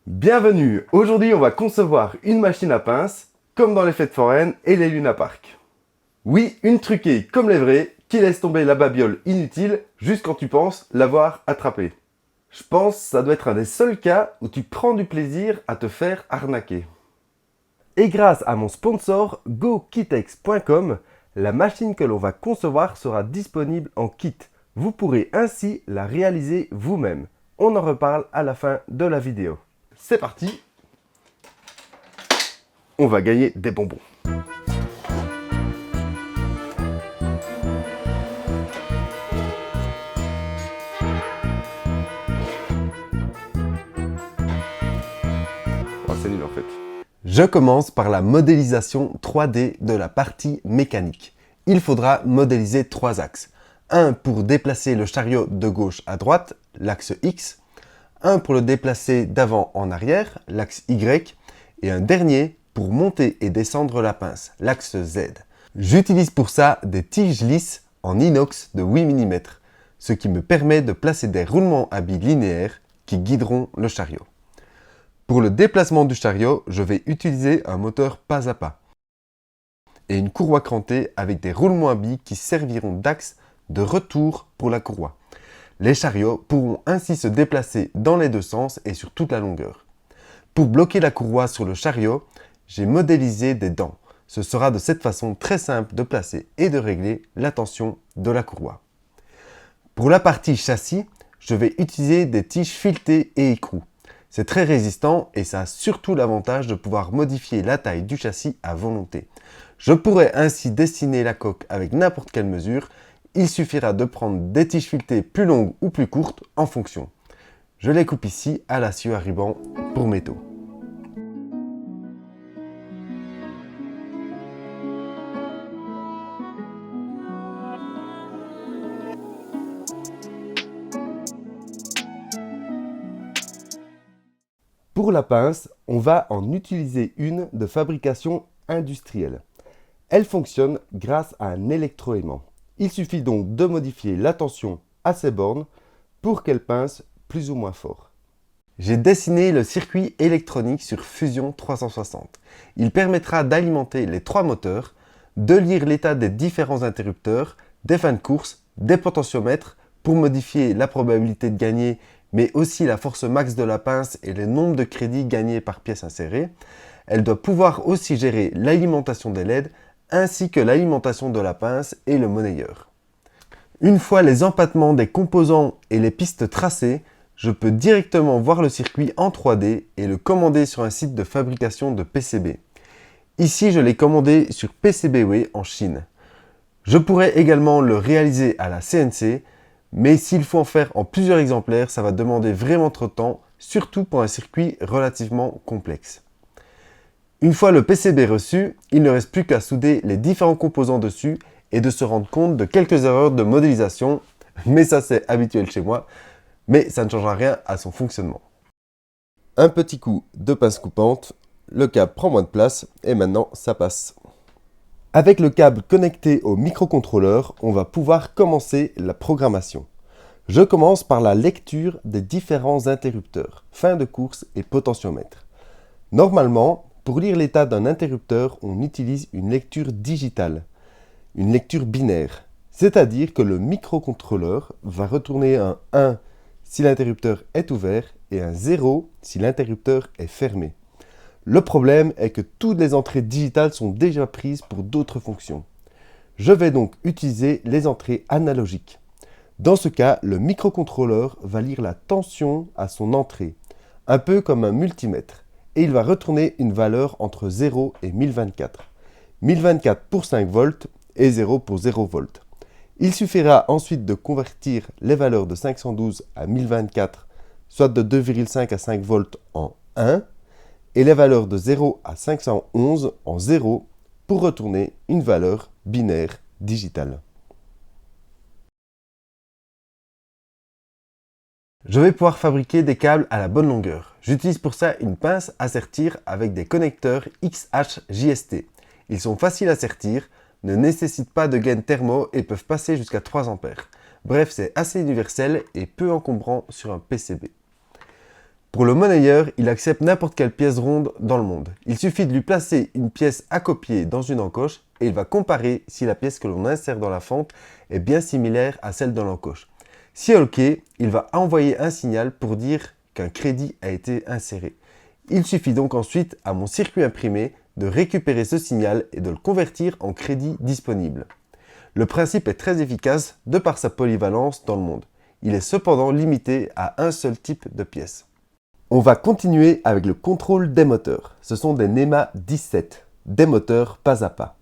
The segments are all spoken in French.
Bienvenue! Aujourd'hui, on va concevoir une machine à pince, comme dans les fêtes foraines et les Luna Park. Oui, une truquée comme les vrais, qui laisse tomber la babiole inutile juste quand tu penses l'avoir attrapée. Je pense que ça doit être un des seuls cas où tu prends du plaisir à te faire arnaquer. Et grâce à mon sponsor GoKitex.com, la machine que l'on va concevoir sera disponible en kit. Vous pourrez ainsi la réaliser vous-même. On en reparle à la fin de la vidéo. C'est parti! On va gagner des bonbons. Oh, c'est nul en fait. Je commence par la modélisation 3D de la partie mécanique. Il faudra modéliser 3 axes. Un pour déplacer le chariot de gauche à droite, l'axe X. Un pour le déplacer d'avant en arrière, l'axe Y. Et un dernier pour monter et descendre la pince, l'axe Z. J'utilise pour ça des tiges lisses en inox de 8 mm, ce qui me permet de placer des roulements à billes linéaires qui guideront le chariot. Pour le déplacement du chariot, je vais utiliser un moteur pas à pas et une courroie crantée avec des roulements à billes qui serviront d'axe de retour pour la courroie. Les chariots pourront ainsi se déplacer dans les deux sens et sur toute la longueur. Pour bloquer la courroie sur le chariot, j'ai modélisé des dents. Ce sera de cette façon très simple de placer et de régler la tension de la courroie. Pour la partie châssis, je vais utiliser des tiges filetées et écrous. C'est très résistant et ça a surtout l'avantage de pouvoir modifier la taille du châssis à volonté. Je pourrais ainsi dessiner la coque avec n'importe quelle mesure. Il suffira de prendre des tiges filetées plus longues ou plus courtes en fonction. Je les coupe ici à la scie à ruban pour métaux. Pour la pince, on va en utiliser une de fabrication industrielle. Elle fonctionne grâce à un électroaimant. Il suffit donc de modifier la tension à ces bornes pour qu'elle pince plus ou moins fort. J'ai dessiné le circuit électronique sur Fusion 360. Il permettra d'alimenter les 3 moteurs, de lire l'état des différents interrupteurs, des fins de course, des potentiomètres pour modifier la probabilité de gagner, mais aussi la force max de la pince et le nombre de crédits gagnés par pièce insérée. Elle doit pouvoir aussi gérer l'alimentation des LED ainsi que l'alimentation de la pince et le monnayeur. Une fois les empattements des composants et les pistes tracées, je peux directement voir le circuit en 3D et le commander sur un site de fabrication de PCB. Ici, je l'ai commandé sur PCBWay en Chine. Je pourrais également le réaliser à la CNC, mais s'il faut en faire en plusieurs exemplaires, ça va demander vraiment trop de temps, surtout pour un circuit relativement complexe. Une fois le PCB reçu, il ne reste plus qu'à souder les différents composants dessus et de se rendre compte de quelques erreurs de modélisation, mais ça c'est habituel chez moi, mais ça ne changera rien à son fonctionnement. Un petit coup de pince coupante, le câble prend moins de place et maintenant ça passe. Avec le câble connecté au microcontrôleur, on va pouvoir commencer la programmation. Je commence par la lecture des différents interrupteurs, fin de course et potentiomètre. Normalement, pour lire l'état d'un interrupteur, on utilise une lecture digitale, une lecture binaire. C'est-à-dire que le microcontrôleur va retourner un 1 si l'interrupteur est ouvert et un 0 si l'interrupteur est fermé. Le problème est que toutes les entrées digitales sont déjà prises pour d'autres fonctions. Je vais donc utiliser les entrées analogiques. Dans ce cas, le microcontrôleur va lire la tension à son entrée, un peu comme un multimètre, et il va retourner une valeur entre 0 et 1024. 1024 pour 5 volts et 0 pour 0 volts. Il suffira ensuite de convertir les valeurs de 512 à 1024, soit de 2,5 à 5 volts en 1, et les valeurs de 0 à 511 en 0 pour retourner une valeur binaire digitale. Je vais pouvoir fabriquer des câbles à la bonne longueur. J'utilise pour ça une pince à sertir avec des connecteurs XH-JST. Ils sont faciles à sertir, ne nécessitent pas de gaine thermo et peuvent passer jusqu'à 3 A. Bref, c'est assez universel et peu encombrant sur un PCB. Pour le monnayeur, il accepte n'importe quelle pièce ronde dans le monde. Il suffit de lui placer une pièce à copier dans une encoche et il va comparer si la pièce que l'on insère dans la fente est bien similaire à celle dans l'encoche. Si OK, il va envoyer un signal pour dire qu'un crédit a été inséré. Il suffit donc ensuite à mon circuit imprimé de récupérer ce signal et de le convertir en crédit disponible. Le principe est très efficace de par sa polyvalence dans le monde. Il est cependant limité à un seul type de pièce. On va continuer avec le contrôle des moteurs. Ce sont des NEMA 17, des moteurs pas à pas.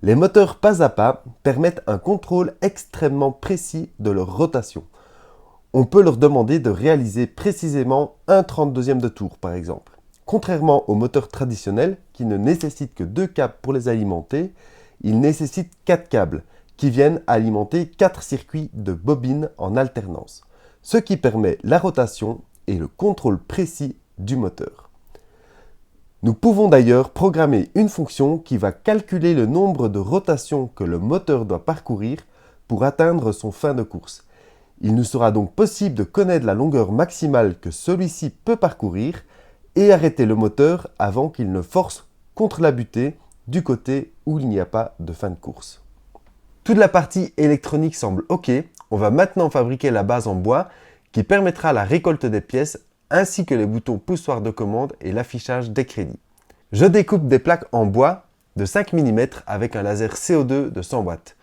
Les moteurs pas à pas permettent un contrôle extrêmement précis de leur rotation. On peut leur demander de réaliser précisément un 32e de tour par exemple. Contrairement aux moteurs traditionnels qui ne nécessitent que 2 câbles pour les alimenter, ils nécessitent 4 câbles qui viennent alimenter 4 circuits de bobines en alternance, ce qui permet la rotation et le contrôle précis du moteur. Nous pouvons d'ailleurs programmer une fonction qui va calculer le nombre de rotations que le moteur doit parcourir pour atteindre son fin de course. Il nous sera donc possible de connaître la longueur maximale que celui-ci peut parcourir et arrêter le moteur avant qu'il ne force contre la butée du côté où il n'y a pas de fin de course. Toute la partie électronique semble OK. On va maintenant fabriquer la base en bois qui permettra la récolte des pièces ainsi que les boutons poussoirs de commande et l'affichage des crédits. Je découpe des plaques en bois de 5 mm avec un laser CO2 de 100 watts.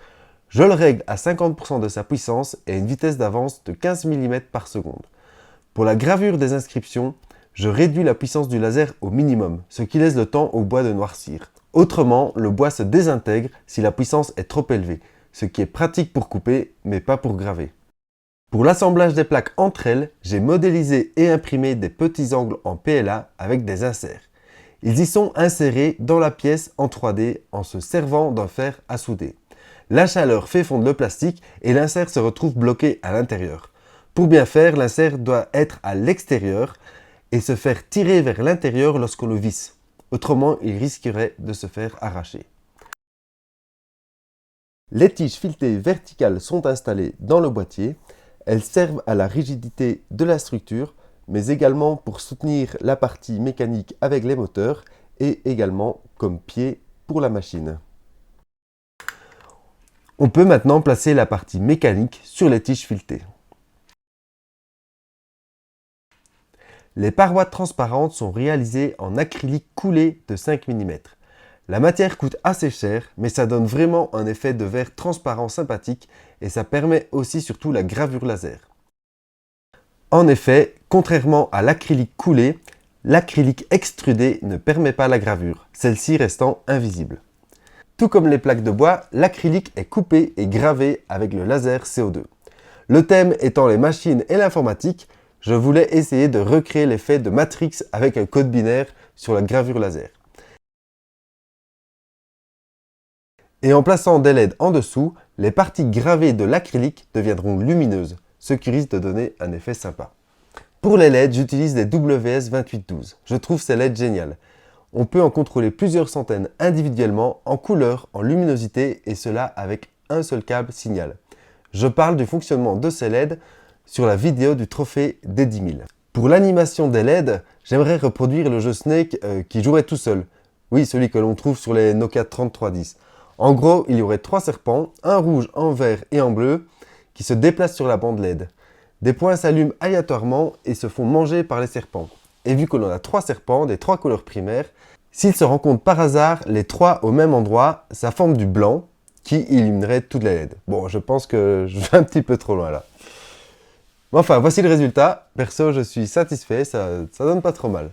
Je le règle à 50% de sa puissance et à une vitesse d'avance de 15 mm par seconde. Pour la gravure des inscriptions, je réduis la puissance du laser au minimum, ce qui laisse le temps au bois de noircir. Autrement, le bois se désintègre si la puissance est trop élevée, ce qui est pratique pour couper, mais pas pour graver. Pour l'assemblage des plaques entre elles, j'ai modélisé et imprimé des petits angles en PLA avec des inserts. Ils y sont insérés dans la pièce en 3D en se servant d'un fer à souder. La chaleur fait fondre le plastique et l'insert se retrouve bloqué à l'intérieur. Pour bien faire, l'insert doit être à l'extérieur et se faire tirer vers l'intérieur lorsqu'on le visse. Autrement, il risquerait de se faire arracher. Les tiges filetées verticales sont installées dans le boîtier. Elles servent à la rigidité de la structure, mais également pour soutenir la partie mécanique avec les moteurs et également comme pied pour la machine. On peut maintenant placer la partie mécanique sur les tiges filetées. Les parois transparentes sont réalisées en acrylique coulé de 5 mm. La matière coûte assez cher, mais ça donne vraiment un effet de verre transparent sympathique et ça permet aussi surtout la gravure laser. En effet, contrairement à l'acrylique coulé, l'acrylique extrudé ne permet pas la gravure, celle-ci restant invisible. Tout comme les plaques de bois, l'acrylique est coupé et gravé avec le laser CO2. Le thème étant les machines et l'informatique, je voulais essayer de recréer l'effet de Matrix avec un code binaire sur la gravure laser. Et en plaçant des LED en dessous, les parties gravées de l'acrylique deviendront lumineuses, ce qui risque de donner un effet sympa. Pour les LED, j'utilise des WS2812. Je trouve ces LED géniales. On peut en contrôler plusieurs centaines individuellement, en couleur, en luminosité, et cela avec un seul câble signal. Je parle du fonctionnement de ces LED sur la vidéo du trophée des 10 000. Pour l'animation des LED, j'aimerais reproduire le jeu Snake qui jouerait tout seul. Oui, celui que l'on trouve sur les Nokia 3310. En gros, il y aurait 3 serpents, un rouge, un vert et un bleu, qui se déplacent sur la bande LED. Des points s'allument aléatoirement et se font manger par les serpents. Et vu que l'on a 3 serpents des 3 couleurs primaires, s'ils se rencontrent par hasard les 3 au même endroit, ça forme du blanc qui illuminerait toutes les LED. Bon, je pense que je vais un petit peu trop loin là. Mais enfin, voici le résultat. Perso, je suis satisfait, ça donne pas trop mal.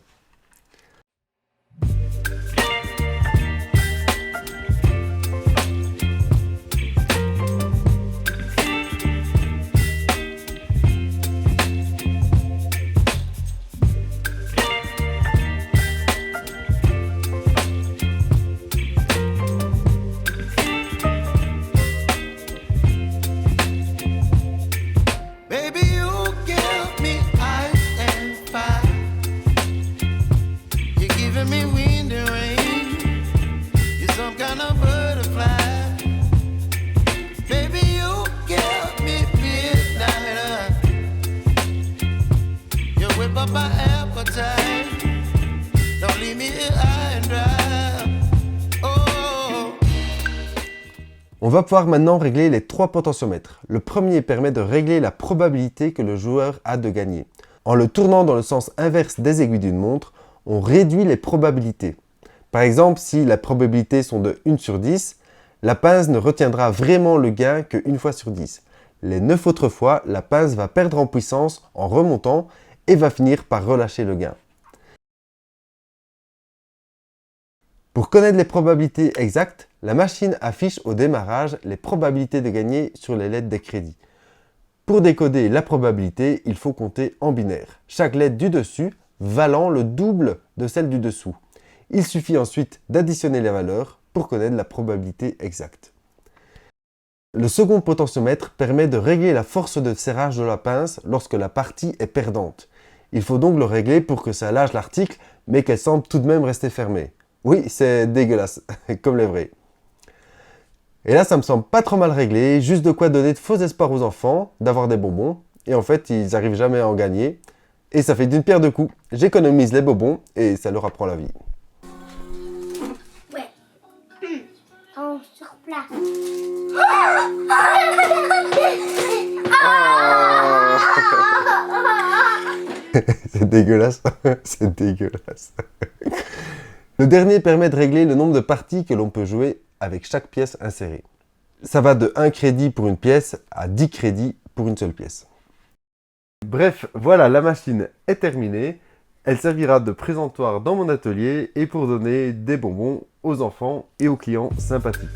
On va pouvoir maintenant régler les 3 potentiomètres. Le premier permet de régler la probabilité que le joueur a de gagner. En le tournant dans le sens inverse des aiguilles d'une montre, on réduit les probabilités. Par exemple, si les probabilités sont de 1 sur 10, la pince ne retiendra vraiment le gain que 1 fois sur 10. Les 9 autres fois, la pince va perdre en puissance en remontant et va finir par relâcher le gain. Pour connaître les probabilités exactes, la machine affiche au démarrage les probabilités de gagner sur les lettres des crédits. Pour décoder la probabilité, il faut compter en binaire, chaque lettre du dessus valant le double de celle du dessous. Il suffit ensuite d'additionner les valeurs pour connaître la probabilité exacte. Le second potentiomètre permet de régler la force de serrage de la pince lorsque la partie est perdante. Il faut donc le régler pour que ça lâche l'article, mais qu'elle semble tout de même rester fermée. Oui, c'est dégueulasse, comme les vrais. Et là, ça me semble pas trop mal réglé, juste de quoi donner de faux espoirs aux enfants, d'avoir des bonbons, et en fait, ils n'arrivent jamais à en gagner. Et ça fait d'une pierre deux coups. J'économise les bonbons, et ça leur apprend la vie. Ouais. En surplace. C'est dégueulasse, c'est dégueulasse. Le dernier permet de régler le nombre de parties que l'on peut jouer avec chaque pièce insérée. Ça va de 1 crédit pour une pièce à 10 crédits pour une seule pièce. Bref, voilà, la machine est terminée. Elle servira de présentoir dans mon atelier et pour donner des bonbons aux enfants et aux clients sympathiques.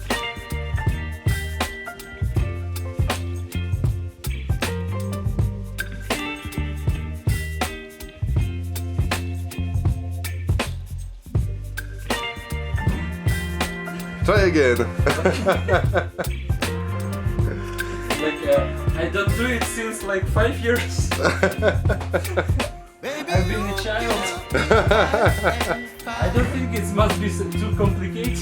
Try again. I don't do it since like 5 years. I've been a child. I don't think it must be too complicated.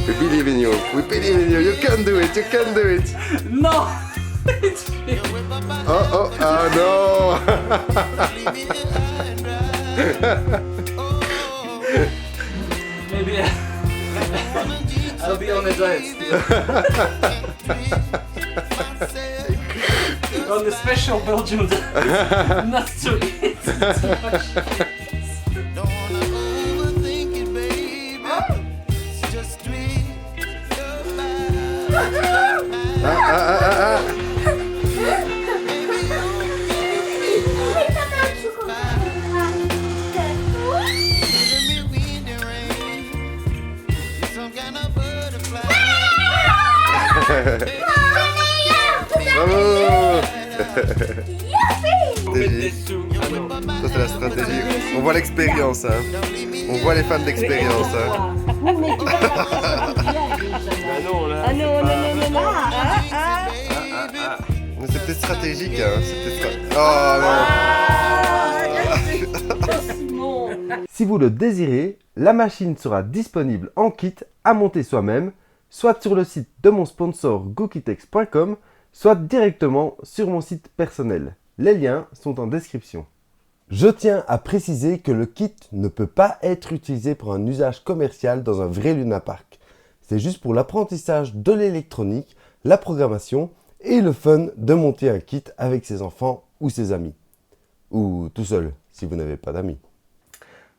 We believe in you. We believe in you. You can do it. You can do it. No! Oh, no. Maybe I'll be on a diet still. On a special Belgian diet. Not to eat too much. Bravo. This too. Ça c'est la stratégie. On voit l'expérience, hein. On voit les fans d'expérience, hein. Ah non, Mais c'est peut-être stratégique, hein. C'est peut-être Oh non. Si vous le désirez, la machine sera disponible en kit à monter soi-même, soit sur le site de mon sponsor gokitex.com, soit directement sur mon site personnel. Les liens sont en description. Je tiens à préciser que le kit ne peut pas être utilisé pour un usage commercial dans un vrai Luna Park. C'est juste pour l'apprentissage de l'électronique, la programmation et le fun de monter un kit avec ses enfants ou ses amis. Ou tout seul, si vous n'avez pas d'amis.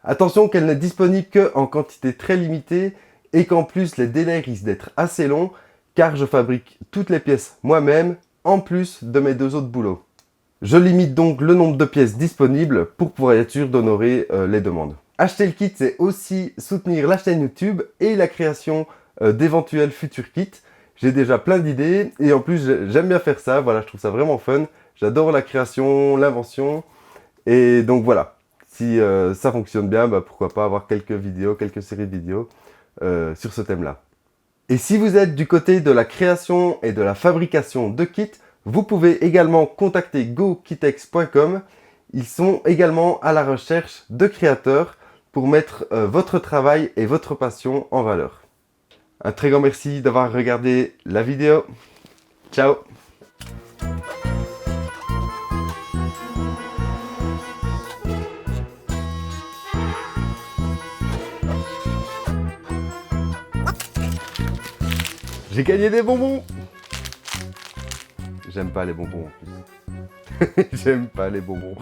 Attention qu'elle n'est disponible qu'en quantité très limitée et qu'en plus les délais risquent d'être assez longs car je fabrique toutes les pièces moi-même en plus de mes 2 autres boulots. Je limite donc le nombre de pièces disponibles pour pouvoir être sûr d'honorer les demandes. Acheter le kit, c'est aussi soutenir la chaîne YouTube et la création d'éventuels futurs kits. J'ai déjà plein d'idées et en plus j'aime bien faire ça, voilà, je trouve ça vraiment fun. J'adore la création, l'invention et donc voilà. Si ça fonctionne bien, bah, pourquoi pas avoir quelques vidéos, quelques séries de vidéos sur ce thème-là. Et si vous êtes du côté de la création et de la fabrication de kits, vous pouvez également contacter gokitex.com. Ils sont également à la recherche de créateurs pour mettre votre travail et votre passion en valeur. Un très grand merci d'avoir regardé la vidéo. Ciao! J'ai gagné des bonbons. J'aime pas les bonbons en plus. J'aime pas les bonbons.